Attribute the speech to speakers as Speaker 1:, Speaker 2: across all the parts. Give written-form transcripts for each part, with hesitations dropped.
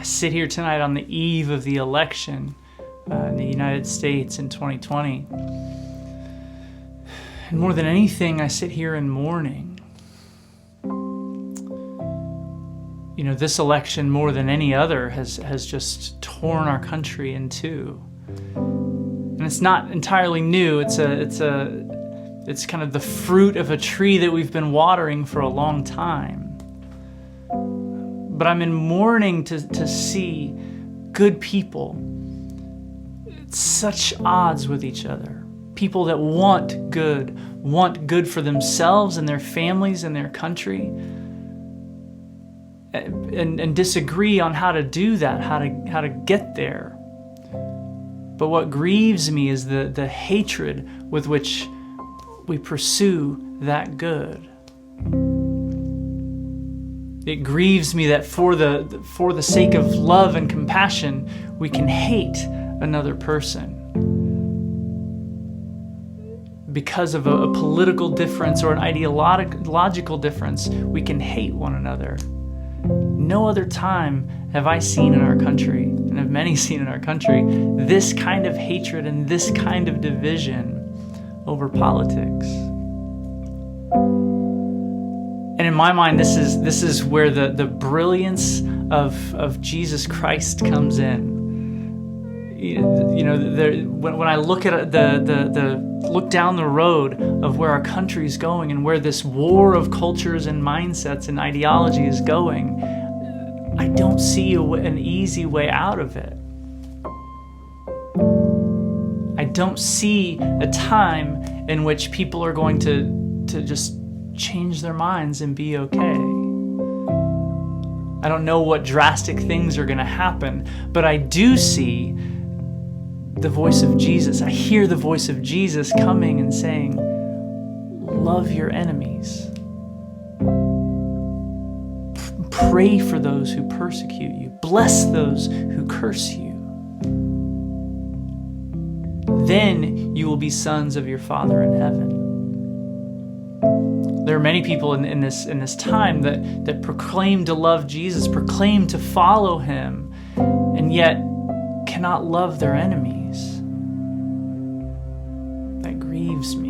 Speaker 1: I sit here tonight on the eve of the election in the United States in 2020. And more than anything, I sit here in mourning. You know, this election, more than any other, has just torn our country in two. And it's not entirely new. It's kind of the fruit of a tree that we've been watering for a long time. But I'm in mourning to see good people at such odds with each other. People that want good for themselves and their families and their country, and disagree on how to do that, how to get there. But what grieves me is the hatred with which we pursue that good. It grieves me that for the sake of love and compassion, we can hate another person. Because of a political difference or an ideological difference, we can hate one another. No other time have I seen in our country, and have many seen in our country, this kind of hatred and this kind of division over politics. And in my mind, this is where the brilliance of Jesus Christ comes in. You know, when I look at look down the road of where our country is going and where this war of cultures and mindsets and ideology is going, I don't see an easy way out of it. I don't see a time in which people are going to just change their minds and be okay. I don't know what drastic things are going to happen, but I do see the voice of Jesus. I hear the voice of Jesus coming and saying, love your enemies. Pray for those who persecute you. Bless those who curse you. Then you will be sons of your Father in heaven. There are many people in this time that proclaim to love Jesus, proclaim to follow him, and yet cannot love their enemies. That grieves me.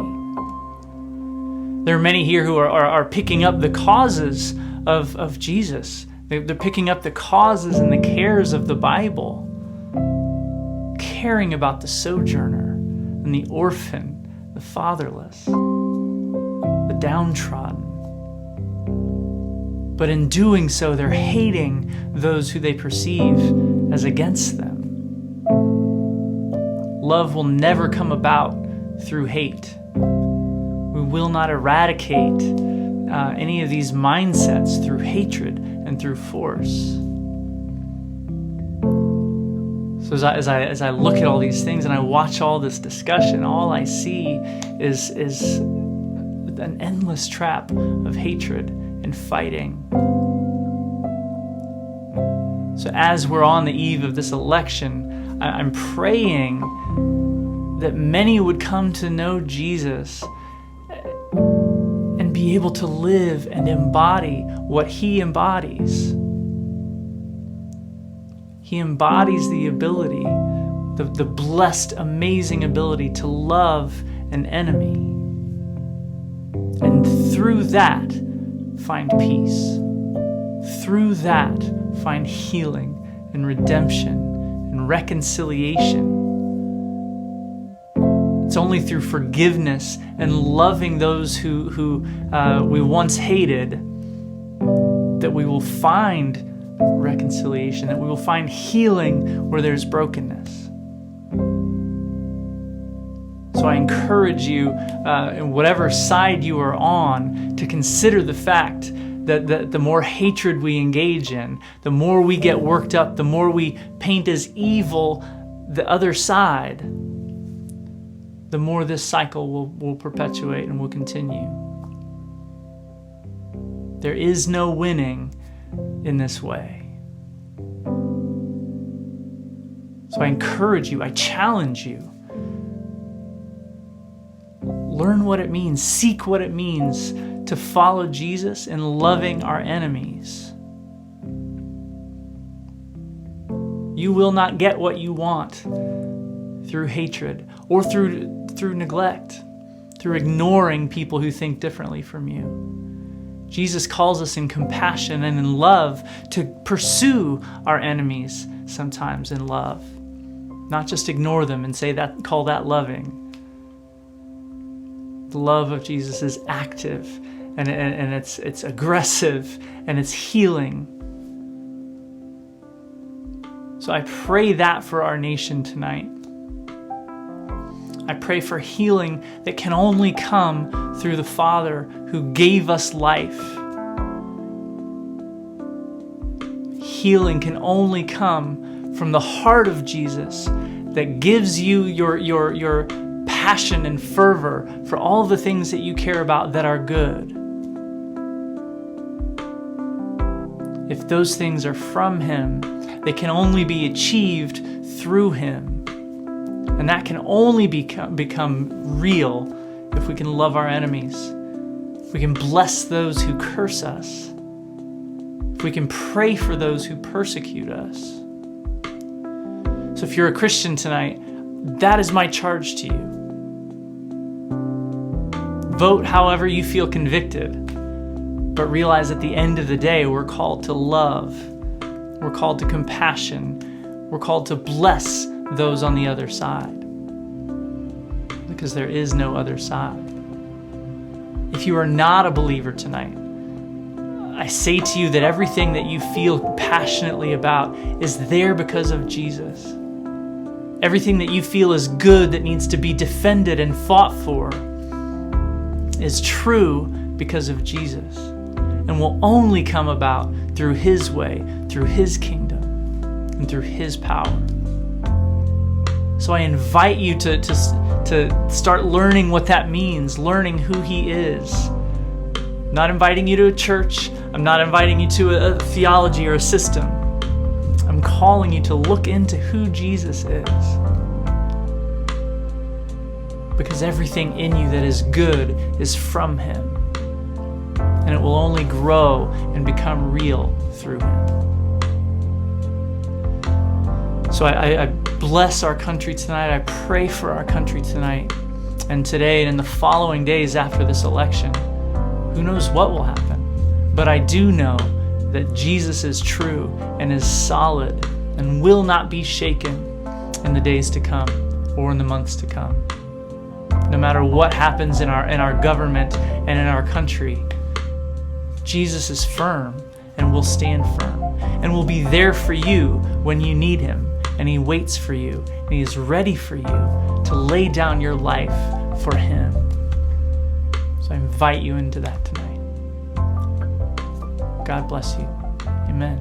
Speaker 1: There are many here who are picking up the causes of Jesus. They're picking up the causes and the cares of the Bible, caring about the sojourner and the orphan, the fatherless, the downtrodden. But in doing so, they're hating those who they perceive as against them. Love will never come about through hate. We will not eradicate any of these mindsets through hatred and through force. So as I look at all these things and I watch all this discussion, all I see is an endless trap of hatred and fighting. So as we're on the eve of this election, I'm praying that many would come to know Jesus and be able to live and embody what he embodies. He embodies the ability, the blessed, amazing ability to love an enemy. And through that, find peace. Through that, find healing and redemption and reconciliation. It's only through forgiveness and loving those who we once hated that we will find reconciliation, that we will find healing where there's brokenness. So I encourage you, in whatever side you are on, to consider the fact that the more hatred we engage in, the more we get worked up, the more we paint as evil the other side, the more this cycle will perpetuate and will continue. There is no winning in this way. So I encourage you, I challenge you. Learn what it means, seek what it means to follow Jesus in loving our enemies. You will not get what you want through hatred or through neglect, through ignoring people who think differently from you. Jesus calls us in compassion and in love to pursue our enemies, sometimes in love. Not just ignore them and call that loving. The love of Jesus is active and it's aggressive and it's healing. So I pray that for our nation tonight. I pray for healing that can only come through the Father who gave us life. Healing can only come from the heart of Jesus that gives you your passion and fervor for all the things that you care about that are good. If those things are from Him, they can only be achieved through Him. And that can only become real if we can love our enemies, if we can bless those who curse us, if we can pray for those who persecute us. So if you're a Christian tonight, that is my charge to you. Vote however you feel convicted, but realize at the end of the day, we're called to love. We're called to compassion. We're called to bless those on the other side, because there is no other side. If you are not a believer tonight, I say to you that everything that you feel passionately about is there because of Jesus. Everything that you feel is good that needs to be defended and fought for is true because of Jesus, and will only come about through His way, through His kingdom, and through His power. So I invite you to start learning what that means, learning who He is. I'm not inviting you to a church. I'm not inviting you to a theology or a system. I'm calling you to look into who Jesus is. Because everything in you that is good is from Him. And it will only grow and become real through Him. So I bless our country tonight. I pray for our country tonight and today and in the following days after this election. Who knows what will happen? But I do know that Jesus is true and is solid and will not be shaken in the days to come or in the months to come. No matter what happens in our government and in our country, Jesus is firm and will stand firm and will be there for you when you need Him. And He waits for you, and He is ready for you to lay down your life for Him. So I invite you into that tonight. God bless you. Amen.